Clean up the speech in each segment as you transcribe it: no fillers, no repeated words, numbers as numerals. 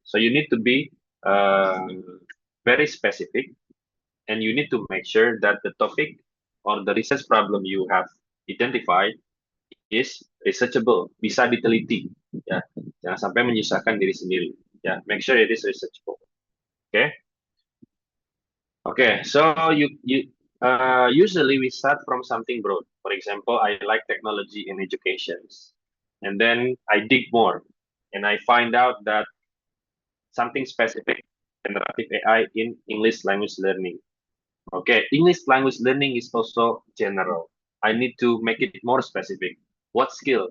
So you need to be very specific, and you need to make sure that the topic or the research problem you have identified is researchable, bisa diteliti, ya. Jangan sampai menyusahkan diri sendiri, ya. Make sure it is researchable. Okay. Okay. So you usually we start from something broad. For example, I like technology in education, and then I dig more, and I find out that something specific, generative AI in English language learning. Okay, English language learning is also general. I need to make it more specific. What skill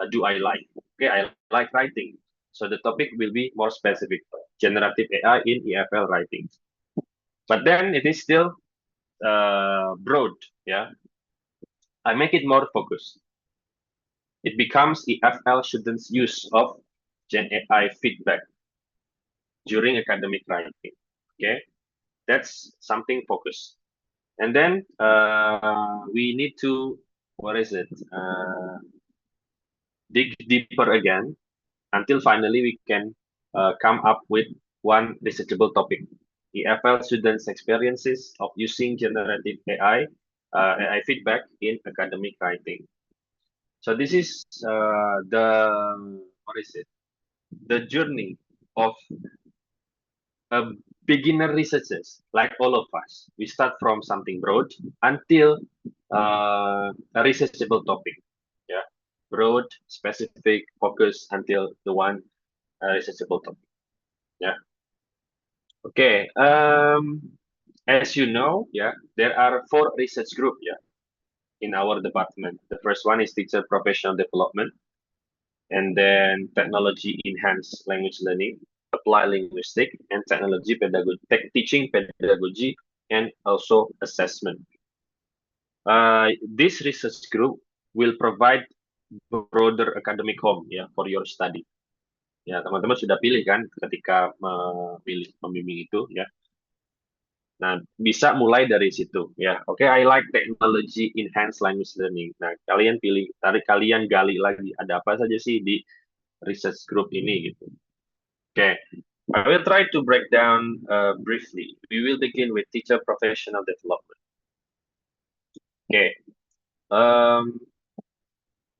do I like? Okay, I like writing. So the topic will be more specific. Generative AI in EFL writing. But then it is still broad. Yeah, I make it more focused. It becomes EFL students' use of Gen AI feedback during academic writing. Okay, that's something focused. And then we need to, what is it? Dig deeper again until finally we can come up with one researchable topic. EFL students' experiences of using generative AI feedback in academic writing. So this is what is it? The journey of a beginner researchers, like all of us. We start from something broad until a researchable topic. Yeah, broad, specific, focus until the one researchable topic. Yeah. Okay. As you know, yeah, there are 4 research group. Yeah, in our department. The first one is teacher professional development, and then technology enhanced language learning, applied linguistic, and technology pedagogy, teaching pedagogy, and also assessment. This research group will provide broader academic home ya for your study. Ya, teman-teman sudah pilih kan ketika memilih pembimbing itu ya. Nah, bisa mulai dari situ ya. Oke, I like technology enhanced language learning. Nah, kalian pilih, kalian gali lagi ada apa saja sih di research group ini gitu. Okay, I will try to break down briefly. We will begin with teacher professional development. Okay,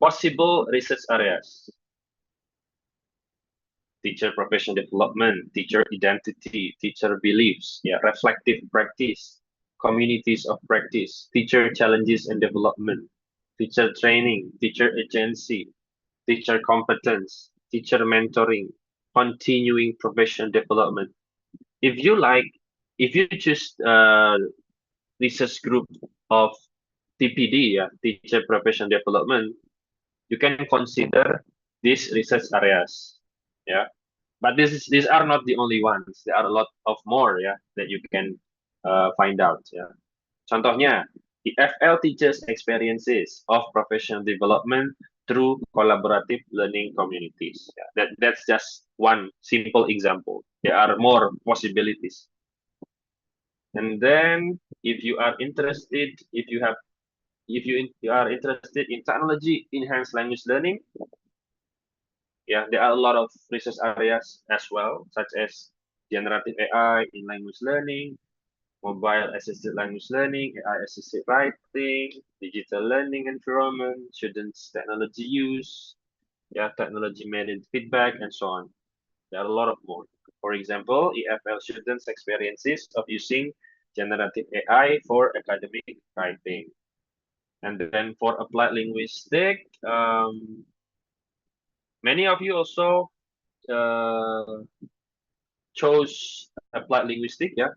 possible research areas: teacher professional development, teacher identity, teacher beliefs, yeah, reflective practice, communities of practice, teacher challenges and development, teacher training, teacher agency, teacher competence, teacher mentoring, continuing professional development. If you like, if you choose research group of TPD, yeah, teacher professional development, you can consider these research areas. Yeah, but these are not the only ones. There are a lot of more, yeah, that you can find out. Yeah, contohnya the FL teachers experiences of professional development through collaborative learning communities. Yeah, that's just one simple example. There are more possibilities. And then, if you are interested, if you are interested in technology enhanced language learning, yeah, there are a lot of research areas as well, such as generative AI in language learning, mobile assisted language learning, AI assisted writing, digital learning environment, students technology use, yeah, technology made feedback, and so on. There are a lot of more. For example, EFL students' experiences of using generative AI for academic writing. And then for applied linguistic, many of you also chose applied linguistic, yeah.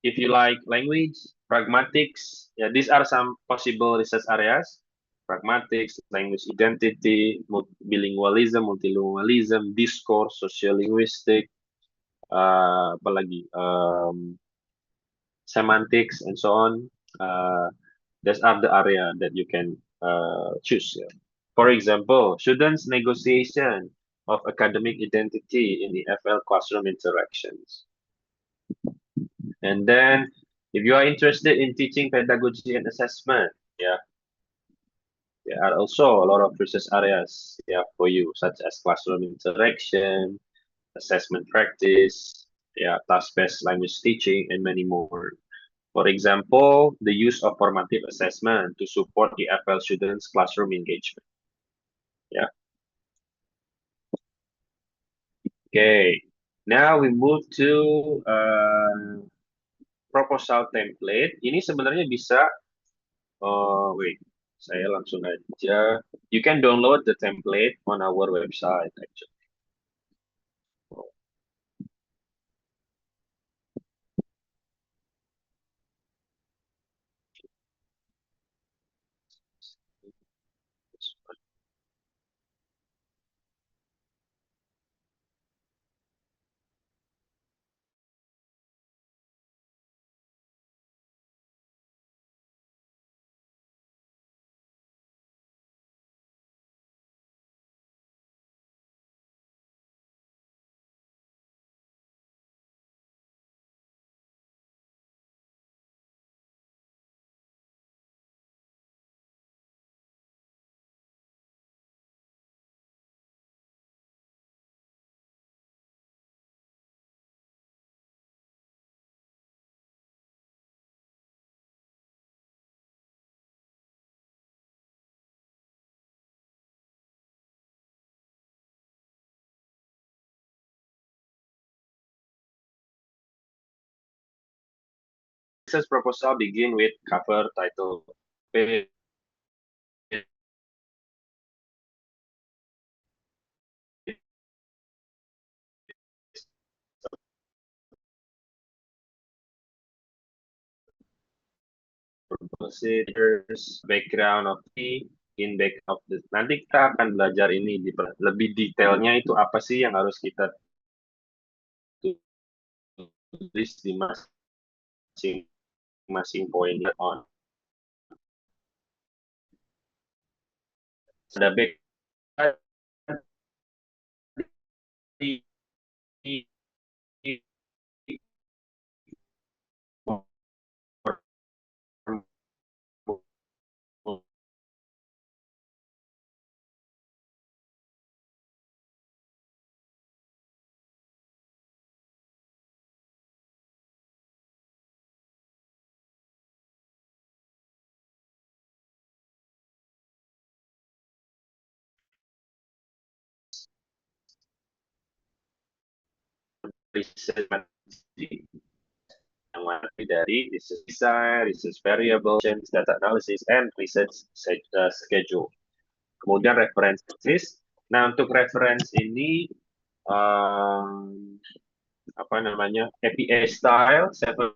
If you like language, pragmatics, yeah, these are some possible research areas. Pragmatics, language identity, bilingualism, multilingualism, discourse, sociolinguistic, apalagi semantics, and so on. Those are the area that you can choose. Yeah. For example, students' negotiation of academic identity in the FL classroom interactions. And then, if you are interested in teaching pedagogy and assessment, yeah, there are also a lot of research areas, yeah, for you, such as classroom interaction, assessment practice, task-based language teaching, and many more. For example, the use of formative assessment to support the FL students' classroom engagement. Yeah. Okay. Now we move to proposal template. Ini sebenarnya bisa, wait, saya langsung aja. You can download the template on our website actually. This proposal begin with cover, title, page, procedures, background of the, in back of the. Nanti kita akan belajar ini di lebih detailnya itu apa sih yang harus kita tulis di masing-masing poin on. Ada back research yang dari research design, research variable, data analysis, and research schedule. Kemudian references. Nah, untuk reference ini apa namanya, APA style 7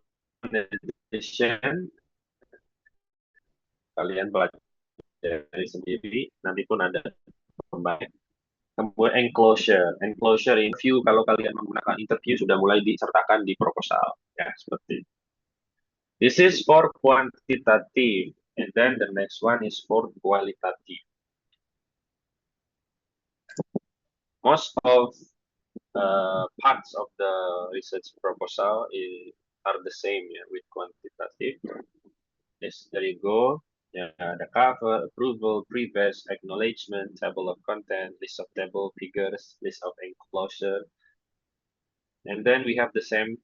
edition, kalian pelajari sendiri, nanti pun ada pembahasan. Kemudian enclosure interview, kalau kalian menggunakan interview sudah mulai disertakan di proposal, ya seperti itu. This is for quantitative, and then the next one is for qualitative. Most of parts of the research proposal are the same, yeah, with quantitative. Yes, there you go. Yeah, the cover, approval, preface, acknowledgement, table of content, list of table figures, list of enclosure. And then we have the same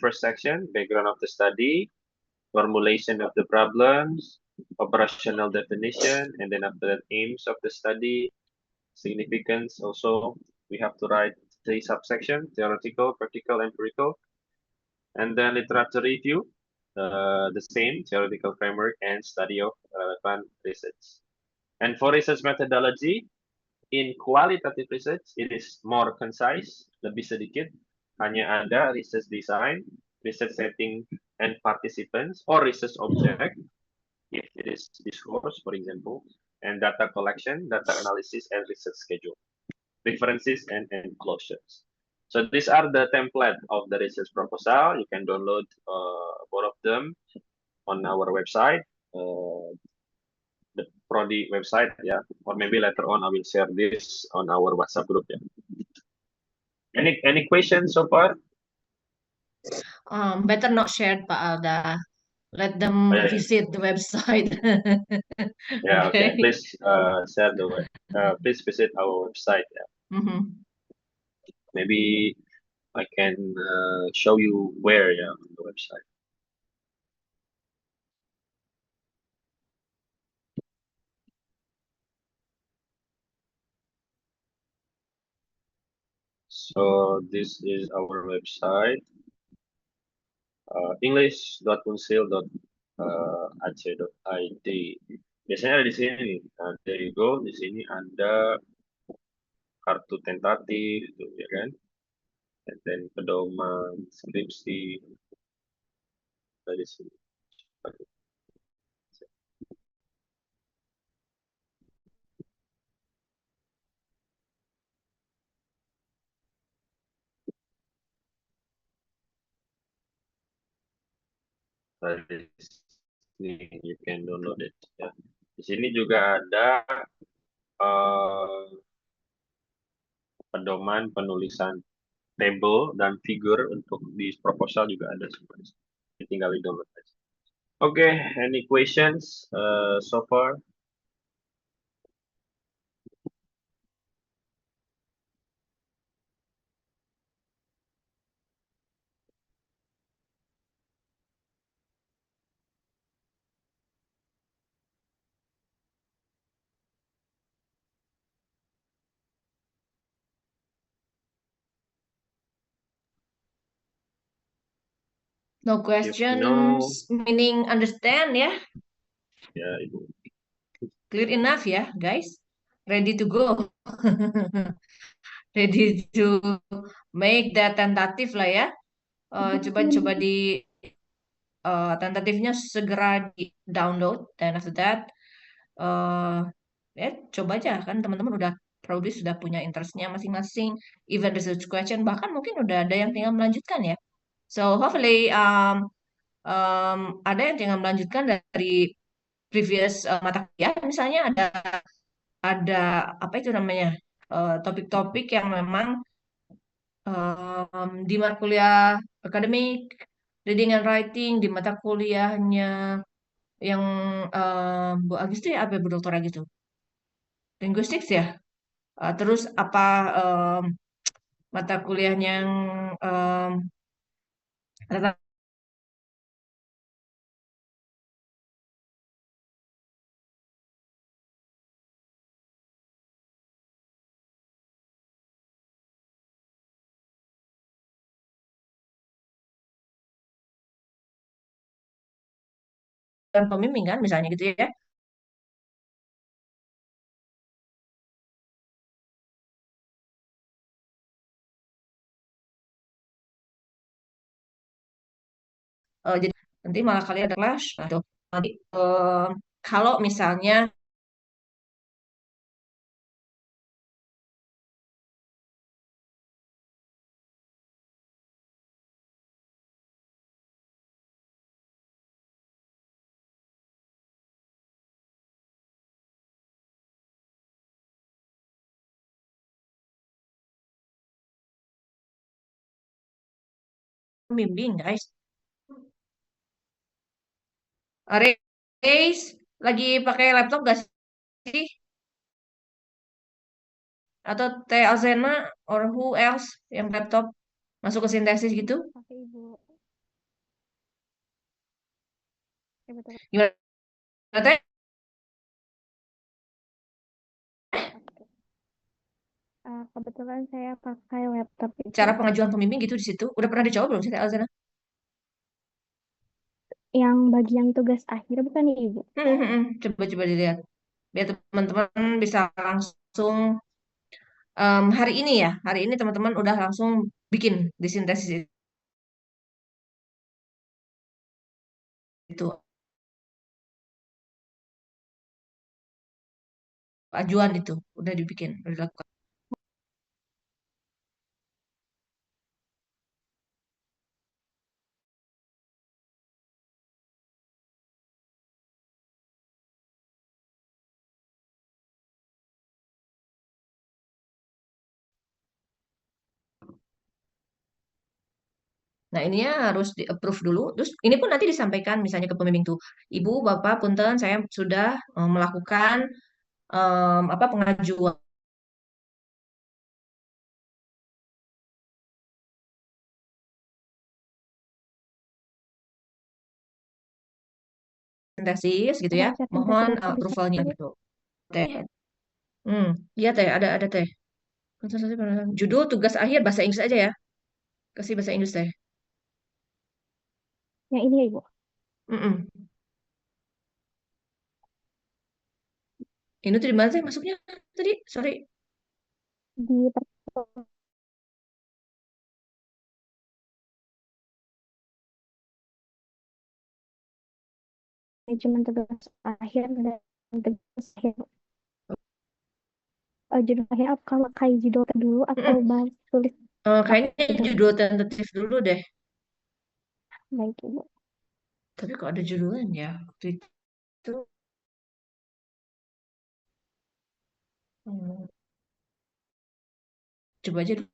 first section, background of the study, formulation of the problems, operational definition, and then after that, aims of the study, significance. Also, we have to write 3 subsections: theoretical, practical, empirical. And then literature review, the same, theoretical framework and study of relevant research. And for research methodology, in qualitative research, it is more concise, lebih sedikit, hanya ada research design, research setting and participants, or research object, if it is discourse, for example, and data collection, data analysis, and research schedule, references, and enclosures. So these are the template of the research proposal. You can download both of them on our website, the Prodi website, yeah. Or maybe later on I will share this on our WhatsApp group, yeah. Any questions so far? Better not share, Pak Alda. Let them visit the website. Yeah, okay. Please share the web. Please visit our website. Yeah. Maybe I can show you where, yeah, on the website. So this is our website, english.unsil.ac.id. Biasanya ada di sini. Nah, there you go. Di sini ada kartu tentatif, itu ya kan. And then pedoman, skripsi, dari sini. Dari sini you can download it. Ya. Di sini juga ada eh, pedoman penulisan table dan figur untuk di proposal juga ada semua. Tinggal di download aja. Okay, any questions so far? No If no, questions, meaning understand ya. ya Ibu. Clear enough ya, guys. Ready to go. Ready to make that tentatif lah ya. Coba-coba di tentatifnya segera di download dan after that eh ya coba aja kan teman-teman udah probably sudah punya interestnya masing-masing, even research question bahkan mungkin udah ada yang tinggal melanjutkan ya. So hopefully ada yang tinggal melanjutkan dari previous mata kuliah, misalnya ada apa itu namanya topik-topik yang memang di mata kuliah akademik, reading and writing, di mata kuliahnya yang Bu Agis itu ya apa ya, Bu Dokter Agis itu? Linguistics ya. Terus apa mata kuliahnya yang tentang pembimbingan misalnya gitu ya. Jadi nanti malah kalian ada kelas. Nah, tuh. Nanti kalau misalnya pembimbing guys. Reis lagi pakai laptop gak sih? Atau Teh Alzena or who else yang laptop masuk ke sintesis gitu? Oke, Ibu. Ya, betul. Gimana Teh? Oke. Kebetulan saya pakai laptop itu Cara pengajuan pembimbing gitu di situ. Udah pernah dicoba belum sih Teh Alzena? yang bagian tugas akhir bukan ya, Ibu? Coba-coba dilihat. Biar teman-teman bisa langsung hari ini ya. Hari ini teman-teman udah langsung bikin di sintesis itu. Ajuan itu udah dibikin, udah dilakukan. Nah, ininya harus di-approve dulu. Terus ini pun nanti disampaikan misalnya ke pembimbing tuh, Ibu, Bapak, punten, saya sudah melakukan apa pengajuan tesis gitu ya, Baca mohon tentatif tulis approvalnya Ibu. gitu. Teh. Hmm, iya teh, ada teh. Judul tugas akhir bahasa Inggris aja ya. Kasih bahasa Inggris teh. Yang ini ya Ibu. Mm-mm. Ini tuh di mana sih masuknya tadi? Sorry. Di manajemen tugas akhir dan tugas akhir. Judul akhir apakah kayak judul dulu atau Mm-mm. bahas tulis Kayaknya judul judul tentatif dulu deh. baik Ibu. Tapi kok ada judulnya ya waktu itu. Hmm, coba aja dulu.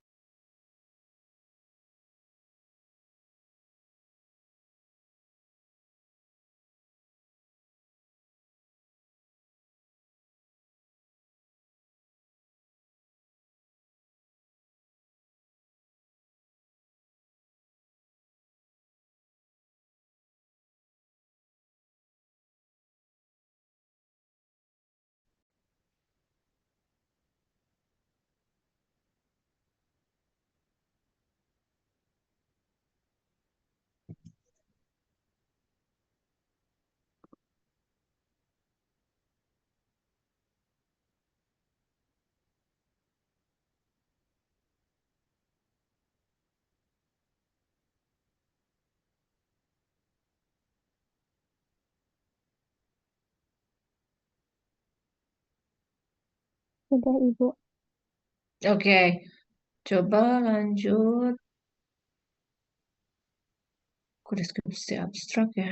Sudah Ibu. Oke, coba lanjut. Kok deskripsi abstrak ya?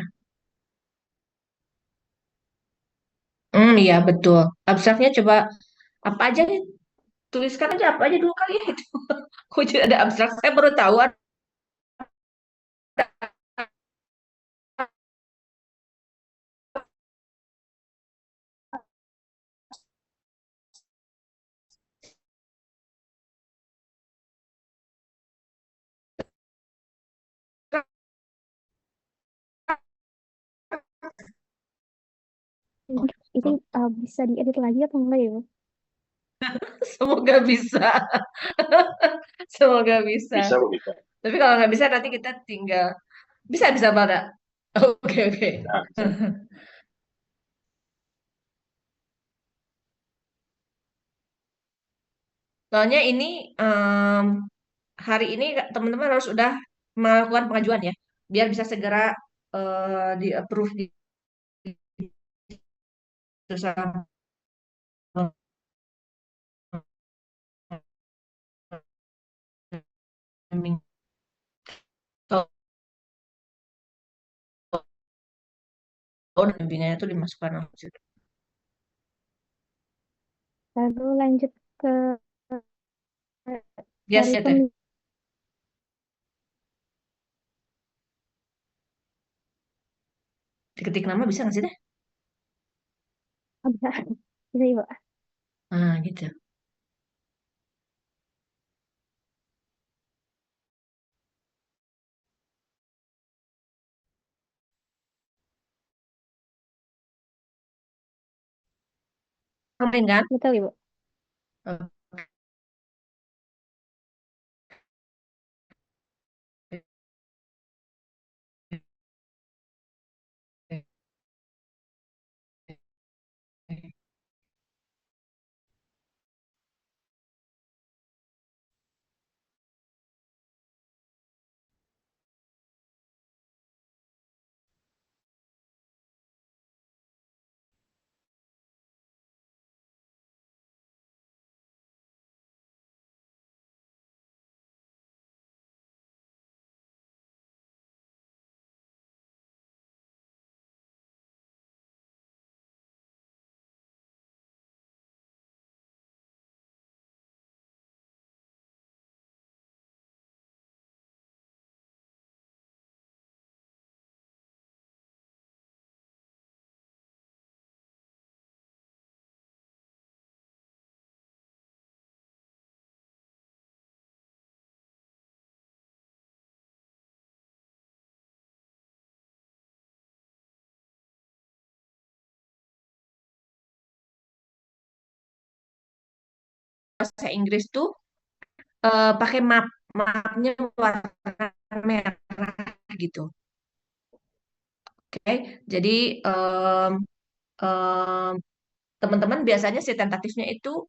Iya betul. Abstraknya coba apa aja nih? Tuliskan aja apa aja dulu kali ya itu. Kok jadi ada abstrak? Saya baru tahu ada Itu bisa diedit lagi atau enggak ya Ibu? Semoga bisa. Semoga bisa. Bisa kok bisa. Tapi kalau nggak bisa nanti kita tinggal bisa bisa pada. Oke oke. Nah, bisa. Soalnya ini hari ini teman-teman harus udah melakukan pengajuan ya, biar bisa segera di approve di sama dan bimbingannya itu dimasukkan langsung. Lalu lanjut ke Yes cari ya teh. pembimbing. Diketik nama bisa nggak sih teh? Bisa, bisa Ibu. Nah gitu. Kemarin kan? Betul Ibu. Oke. bahasa Inggris tuh pakai mapnya warna merah gitu. Oke, jadi em, em, teman-teman biasanya si tentatifnya itu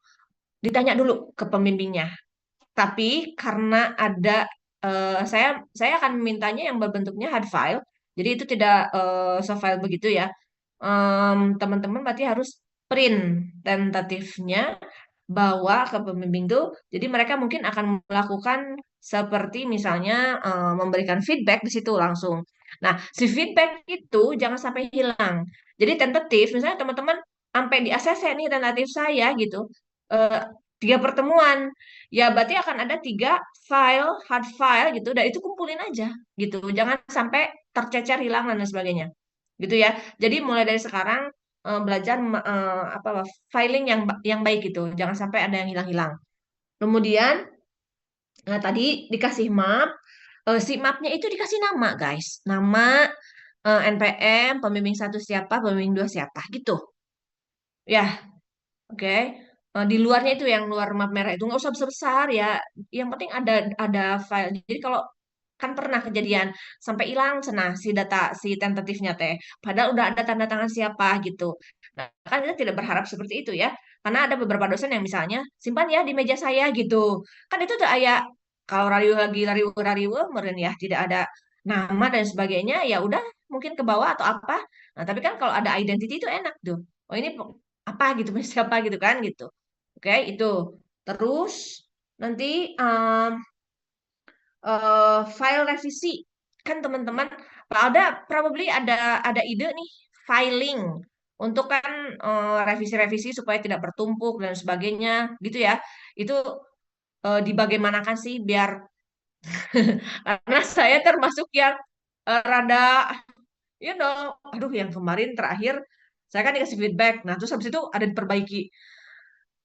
ditanya dulu ke pembimbingnya. Tapi karena ada saya akan mintanya yang berbentuknya hard file, jadi itu tidak soft-file begitu ya. Teman-teman berarti harus print tentatifnya, bawa ke pembimbing tuh. Jadi mereka mungkin akan melakukan seperti misalnya memberikan feedback di situ langsung. Nah, si feedback itu jangan sampai hilang. Jadi tentatif, misalnya teman-teman sampai di ACC nih tentatif saya gitu, eh, 3 pertemuan, ya berarti akan ada 3 file, hard file gitu, dan itu kumpulin aja gitu. Jangan sampai tercecer, hilang dan lain sebagainya, gitu ya. Jadi mulai dari sekarang belajar apa filing yang baik gitu. Jangan sampai ada yang hilang-hilang. Kemudian tadi dikasih map, si mapnya itu dikasih nama, guys. Nama NPM, pembimbing satu siapa, pembimbing dua siapa, gitu. Ya, oke. Di luarnya itu yang luar map merah itu nggak usah besar-besar ya. Yang penting ada file. Jadi kalau kan pernah kejadian sampai hilang cenah si data si tentatifnya teh. Padahal udah ada tanda tangan siapa gitu. Nah, kan kita tidak berharap seperti itu ya. Karena ada beberapa dosen yang misalnya simpan ya di meja saya gitu. Kan itu tuh kayak kalau radio lagi radio meren ya tidak ada nama dan sebagainya ya udah mungkin ke bawah atau apa. Nah, tapi kan kalau ada identity itu enak tuh. Oh ini apa gitu siapa gitu kan gitu. Oke, itu. Terus nanti file revisi kan teman-teman probably ada ide nih filing untuk kan revisi-revisi supaya tidak bertumpuk dan sebagainya gitu ya. Itu dibagaimanakan sih biar karena saya termasuk yang rada aduh yang kemarin terakhir saya kan dikasih feedback. Nah, terus habis itu ada diperbaiki.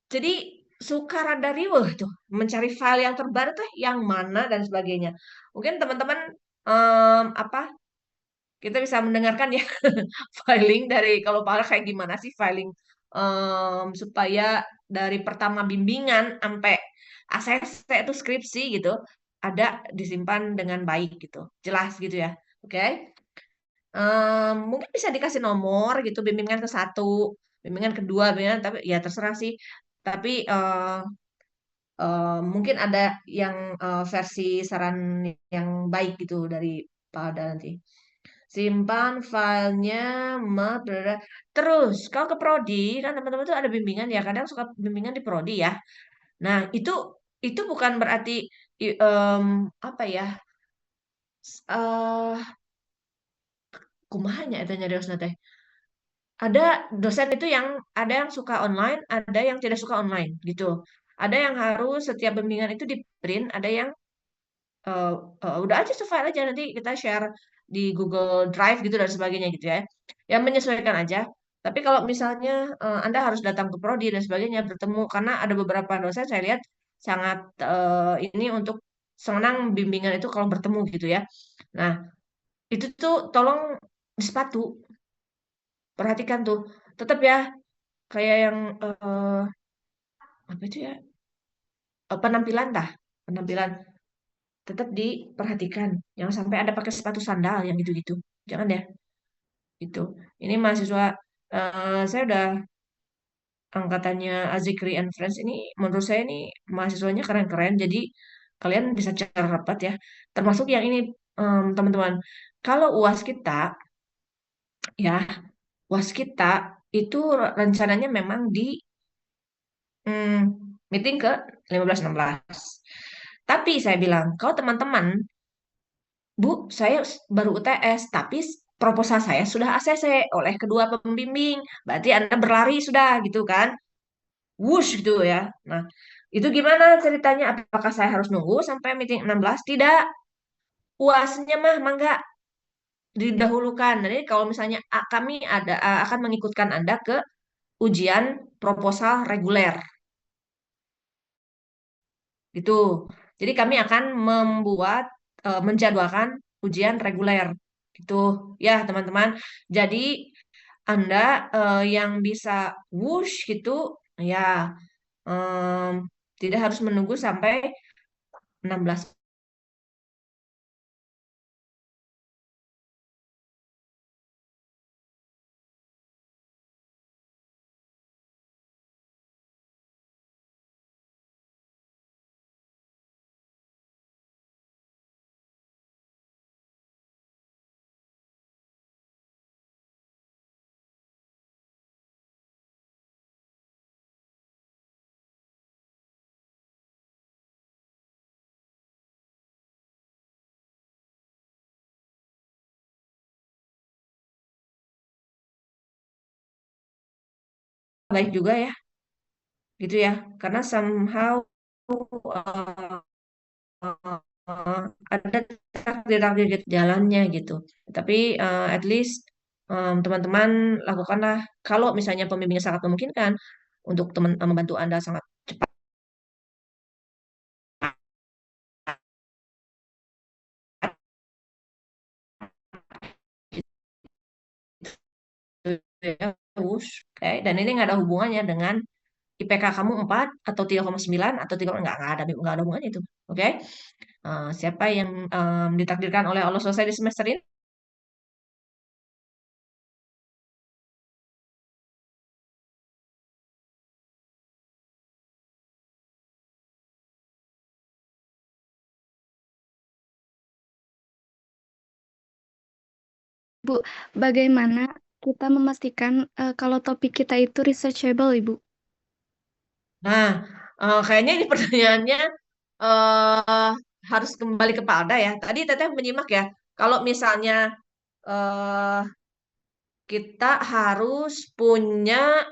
Jadi suka rada riweuh tuh mencari file yang terbaru tuh yang mana dan sebagainya. Mungkin teman-teman apa kita bisa mendengarkan ya filing dari kalau Pak kayak gimana sih filing supaya dari pertama bimbingan sampai ACC itu skripsi gitu ada disimpan dengan baik gitu, jelas gitu ya. Oke. Mungkin bisa dikasih nomor gitu bimbingan ke 1, bimbingan kedua, bimbingan tapi ya terserah sih. Tapi mungkin ada yang versi saran yang baik gitu dari Pak Ada nanti. Simpan filenya, terus kalau ke prodi kan teman-teman tuh ada bimbingan ya, kadang suka bimbingan di prodi ya. Nah itu bukan berarti apa ya, eh kumahanya itu nyari teh. Ada dosen itu yang ada yang suka online, ada yang tidak suka online gitu. Ada yang harus setiap bimbingan itu di print, ada yang eh, udah aja file aja nanti kita share di Google Drive gitu dan sebagainya gitu ya. Yang menyesuaikan aja. Tapi kalau misalnya Anda harus datang ke prodi dan sebagainya bertemu karena ada beberapa dosen saya lihat sangat ini untuk senang bimbingan itu kalau bertemu gitu ya. Nah, itu tuh tolong di sepatu perhatikan tuh. Tetap ya kayak yang apa itu ya? Penampilan tah, penampilan tetap diperhatikan. Jangan sampai ada pakai sepatu sandal yang gitu-gitu. Jangan ya, gitu. Ini mahasiswa saya udah angkatannya Azikri and Friends ini menurut saya ini mahasiswanya keren-keren. Jadi kalian bisa cari rapat ya. Termasuk yang ini teman-teman. Kalau UAS kita ya, UAS kita itu rencananya memang di hmm, meeting ke 15-16. Tapi saya bilang, kalau teman-teman Bu, saya baru UTS, tapi proposal saya sudah ACC oleh kedua pembimbing. Berarti Anda berlari sudah gitu kan? Wush gitu ya. Nah, itu gimana ceritanya? Apakah saya harus nunggu sampai meeting 16? Tidak. UASnya mah mangga didahulukan. Jadi kalau misalnya kami akan mengikutkan Anda ke ujian proposal reguler. Gitu. Jadi kami akan menjadwalkan ujian reguler. Gitu ya teman-teman. Jadi Anda yang bisa wush gitu ya Tidak harus menunggu sampai 16. Baik juga ya, gitu ya. Karena somehow uh, ada takdir-takdir jalannya gitu. Tapi at least teman-teman lakukanlah kalau misalnya pembimbingnya sangat memungkinkan untuk teman membantu Anda sangat cepat gitu ya. Oke. Dan ini nggak ada hubungannya dengan IPK kamu 4 atau 3,9 atau 3 nggak ada hubungannya itu. Oke. Siapa yang ditakdirkan oleh Allah selesai di semester ini? Bu, bagaimana kita memastikan kalau topik kita itu researchable, Ibu? Nah, kayaknya ini pertanyaannya eh harus kembali ke Pak Alda ya. Tadi Teteh menyimak ya, kalau misalnya eh kita harus punya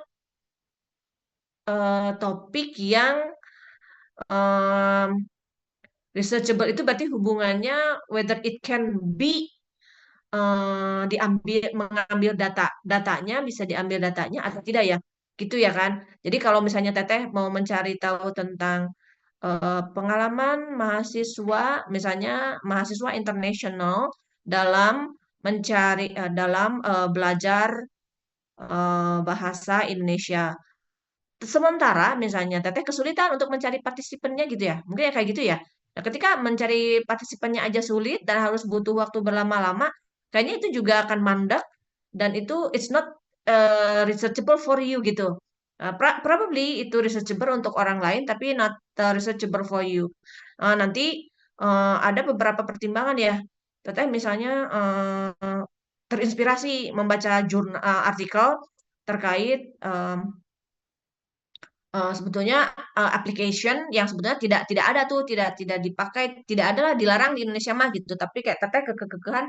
topik yang em, researchable itu berarti hubungannya whether it can be mengambil datanya bisa diambil datanya atau tidak ya, gitu ya kan. Jadi kalau misalnya Teteh mau mencari tahu tentang pengalaman mahasiswa, misalnya mahasiswa internasional dalam belajar bahasa Indonesia. Sementara misalnya Teteh kesulitan untuk mencari partisipannya gitu ya. Mungkin ya kayak gitu ya. Nah, ketika mencari partisipannya aja sulit dan harus butuh waktu berlama-lama, kayaknya itu juga akan mandek dan itu it's not researchable for you gitu. Probably itu researchable untuk orang lain tapi not researchable for you. Nanti ada beberapa pertimbangan ya. Teteh misalnya terinspirasi membaca artikel terkait sebetulnya application yang sebetulnya tidak ada tuh, tidak dipakai, tidak ada lah, dilarang di Indonesia mah gitu. Tapi kayak Teteh kekekehan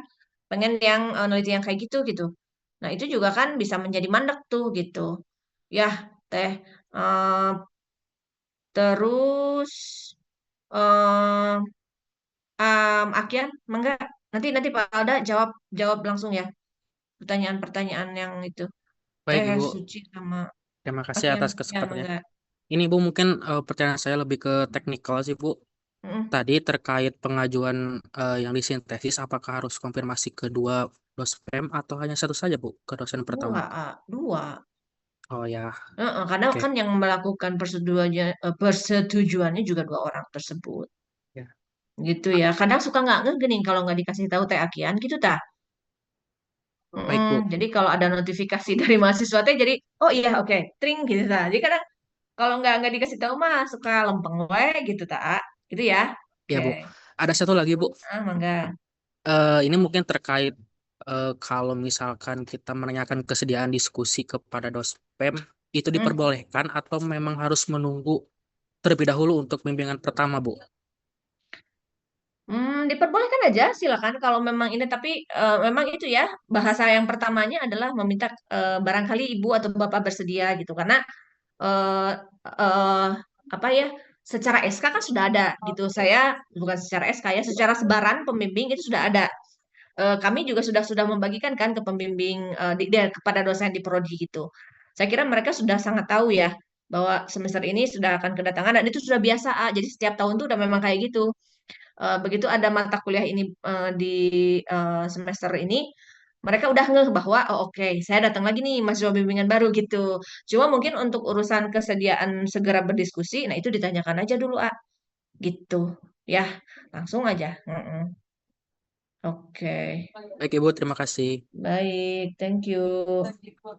pengen yang neliti yang kayak gitu gitu. Nah, itu juga kan bisa menjadi mandek tuh gitu. Ya, Teh. Eh, terus eh Akian, mangga. Nanti nanti Pak Alda jawab jawab langsung ya pertanyaan-pertanyaan yang itu. Baik, Teh Ibu. Suci sama Terima kasih Akian. atas Ya, kesempatannya. mangga. Ini, Bu, mungkin pertanyaan saya lebih ke teknikal sih, Bu. Mm-mm. Tadi terkait pengajuan yang disintesis, apakah harus konfirmasi kedua dosen atau hanya satu saja, Bu, ke dosen pertama? Dua. Oh ya, Karena oke. kan yang melakukan persetujuannya juga dua orang tersebut, Ya. gitu ya. Kadang suka nggak ngegening kalau nggak dikasih tahu teh Akian gitu ta. Baik, Bu. Jadi kalau ada notifikasi dari mahasiswa teh jadi oh iya oke, tring gitu ta. Jadi kadang kalau nggak dikasih tahu mah suka lempeng we gitu ta, gitu ya. Ya, Oke, Bu. Ada satu lagi, Bu. mangga. Ini mungkin terkait kalau misalkan kita menanyakan kesediaan diskusi kepada dospem, itu Hmm. diperbolehkan atau memang harus menunggu terlebih dahulu untuk bimbingan pertama, Bu? Diperbolehkan aja, silakan kalau memang ini, tapi memang itu ya bahasa yang pertamanya adalah meminta barangkali ibu atau bapak bersedia gitu, karena eh eh, apa ya, secara SK kan sudah ada gitu. Saya bukan secara SK ya, secara sebaran pembimbing itu sudah ada. Kami juga sudah membagikan kan ke pembimbing kepada dosen di prodi gitu. Saya kira mereka sudah sangat tahu ya bahwa semester ini sudah akan kedatangan dan itu sudah biasa. Jadi setiap tahun tuh udah memang kayak gitu. Begitu ada mata kuliah ini di semester ini, mereka udah ngeh bahwa oh oke, saya datang lagi nih mahasiswa bimbingan baru gitu. Cuma mungkin untuk urusan kesediaan segera berdiskusi, nah itu ditanyakan aja dulu, gitu. Ya, langsung aja. Oke, Baik Ibu, terima kasih. baik, thank you.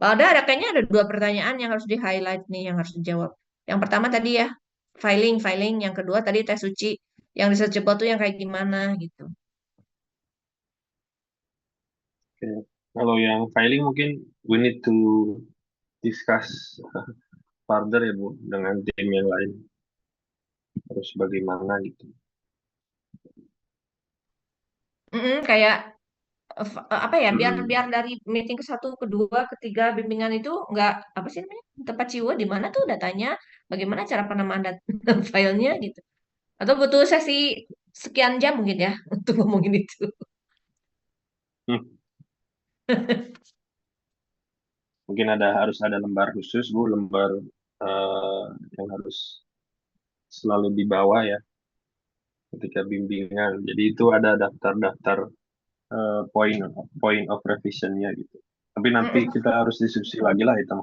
Ada kayaknya ada 2 pertanyaan yang harus di-highlight nih, yang harus dijawab. Yang pertama tadi ya, filing. Yang kedua tadi tes suci. Yang researchable tuh yang kayak gimana gitu. Oke. Kalau yang filing mungkin we need to discuss further ya Bu dengan tim yang lain. Terus bagaimana gitu. Kayak apa ya, biar Mm-mm. biar dari meeting ke-1, ke-2, ke-3 bimbingan itu nggak apa sih namanya, tempat ciwa di mana tuh datanya, bagaimana cara penamaan filenya gitu. Atau butuh sesi sekian jam mungkin ya untuk ngomongin itu. Hmm. Mungkin harus ada lembar khusus Bu, lembar yang harus selalu dibawa ya ketika bimbingan. Jadi itu ada daftar-daftar point point of revisionnya gitu. Tapi nanti Mm-mm. kita harus diskusi lagi lah itu.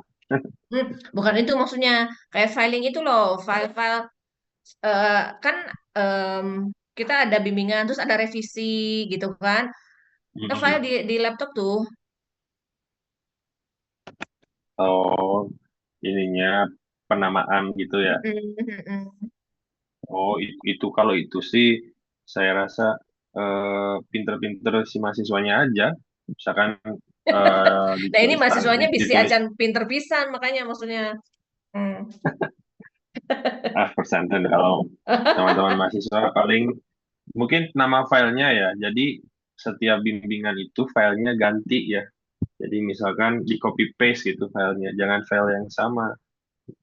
Bukan itu maksudnya, kayak filing itu loh, file-file eh, kan em, kita ada bimbingan terus ada revisi gitu kan. Nah, file Mm-mm. di laptop tuh. Oh, ininya penamaan gitu ya. Mm-mm. Oh, itu kalau itu sih saya rasa pinter-pinter si mahasiswanya aja. Misalkan Nah, ini ditulis mahasiswanya bisa ditulis acan pinter pisan makanya maksudnya. Hmm. persentan kalau teman-teman mahasiswa paling mungkin nama filenya ya. Jadi setiap bimbingan itu filenya ganti ya. Jadi misalkan di copy paste gitu filenya, jangan file yang sama.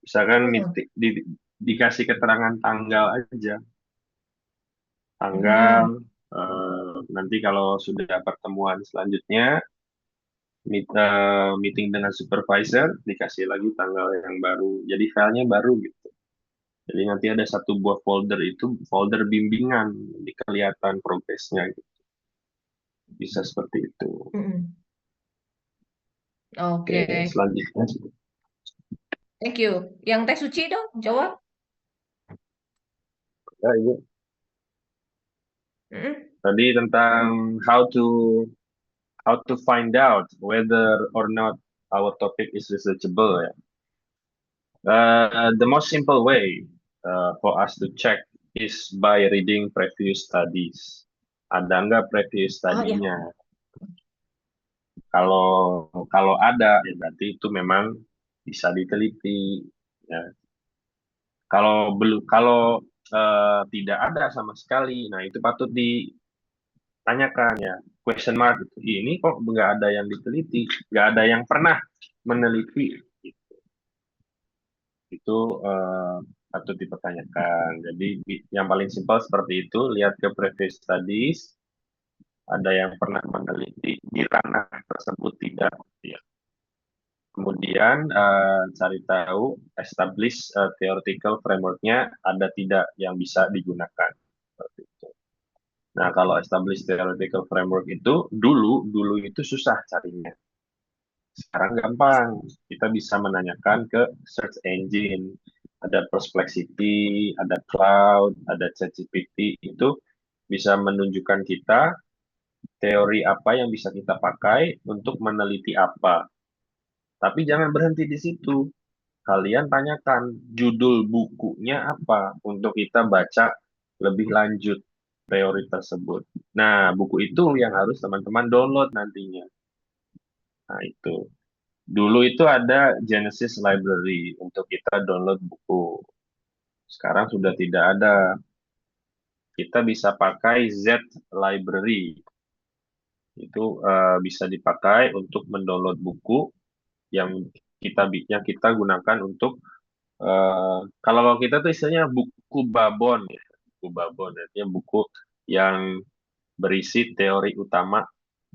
Misalkan Hmm. dikasih keterangan tanggal aja, tanggal Hmm. nanti kalau sudah pertemuan selanjutnya meeting dengan supervisor dikasih lagi tanggal yang baru. Jadi filenya baru gitu. Jadi nanti ada satu buah folder itu folder bimbingan, di kelihatan progresnya gitu. Bisa seperti itu. Mm-mm. Oke, Oke, selanjutnya thank you. Yang teh suci dong, jawab. ya, Ibu. Mm-mm. Tadi tentang how to find out whether or not our topic is researchable ya. The most simple way for us to check is by reading previous studies. Ada nggak previous Oh ya. study-nya? Kalau kalau ada, ya berarti itu memang bisa diteliti. Ya. Kalau belum, kalau tidak ada sama sekali, nah itu patut ditanyakan ya. Question mark gitu. Ini kok nggak ada yang diteliti, nggak ada yang pernah meneliti. Itu patut dipertanyakan. Jadi yang paling simpel seperti itu, lihat ke previous studies, ada yang pernah meneliti di ranah tersebut tidak. Ya. Kemudian cari tahu establish theoretical framework-nya ada tidak yang bisa digunakan. Seperti itu. Nah, kalau establish theoretical framework itu dulu itu susah carinya. Sekarang gampang. Kita bisa menanyakan ke search engine. Ada Perplexity, ada Cloud, ada ChatGPT. Itu bisa menunjukkan kita teori apa yang bisa kita pakai untuk meneliti apa. Tapi jangan berhenti di situ. Kalian tanyakan judul bukunya apa untuk kita baca lebih lanjut teori tersebut. Nah, buku itu yang harus teman-teman download nantinya. Nah, itu. Dulu itu ada Genesis Library untuk kita download buku. Sekarang sudah tidak ada. Kita bisa pakai Z Library. Itu bisa dipakai untuk mendownload buku yang kita gunakan untuk kalau kita tuh istilahnya buku babon ya. Buku babon artinya buku yang berisi teori utama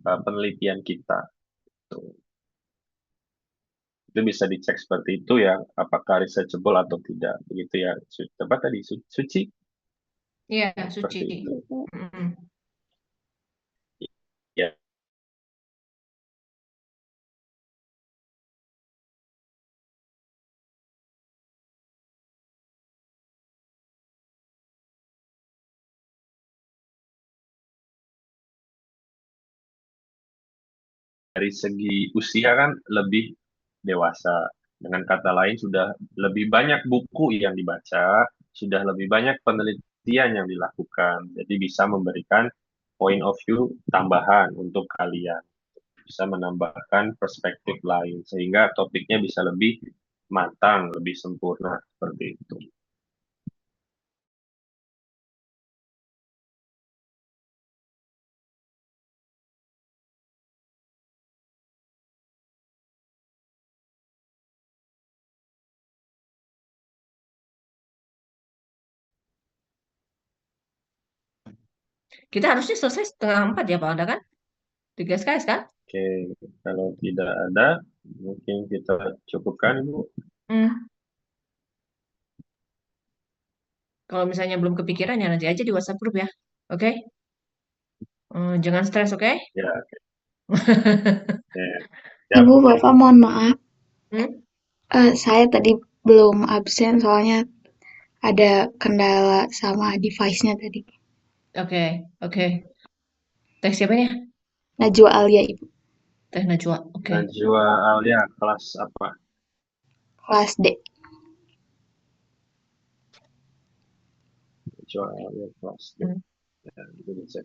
penelitian kita. Tuh. Itu bisa dicek seperti itu ya, apakah researchable atau tidak. Begitu ya. Coba tadi Suci Iya, suci. seperti itu. Mm-mm. Ya. dari segi usia kan lebih dewasa. Dengan kata lain sudah lebih banyak buku yang dibaca, sudah lebih banyak penelitian yang dilakukan. Jadi bisa memberikan point of view tambahan untuk kalian. Bisa menambahkan perspektif lain sehingga topiknya bisa lebih matang, lebih sempurna seperti itu. Kita harusnya selesai 3:30 ya, Pak Alda kan? 3 SKS kan? Oke, kalau tidak ada, mungkin kita cukupkan, Ibu. Hmm. Kalau misalnya belum kepikiran ya nanti aja di WhatsApp grup ya. Oke? Jangan stres, oke? Ya, oke. Ya, Ibu, Bapak, mohon maaf. Hmm? Saya tadi belum absen soalnya ada kendala sama device-nya tadi. Oke, oke. Teh siapa nih? Najwa Alia, Ibu. Teh Najwa. Oke. Najwa Alia, kelas apa? Kelas D. Najwa Alia, kelas D. Hmm. Ya, itu bisa.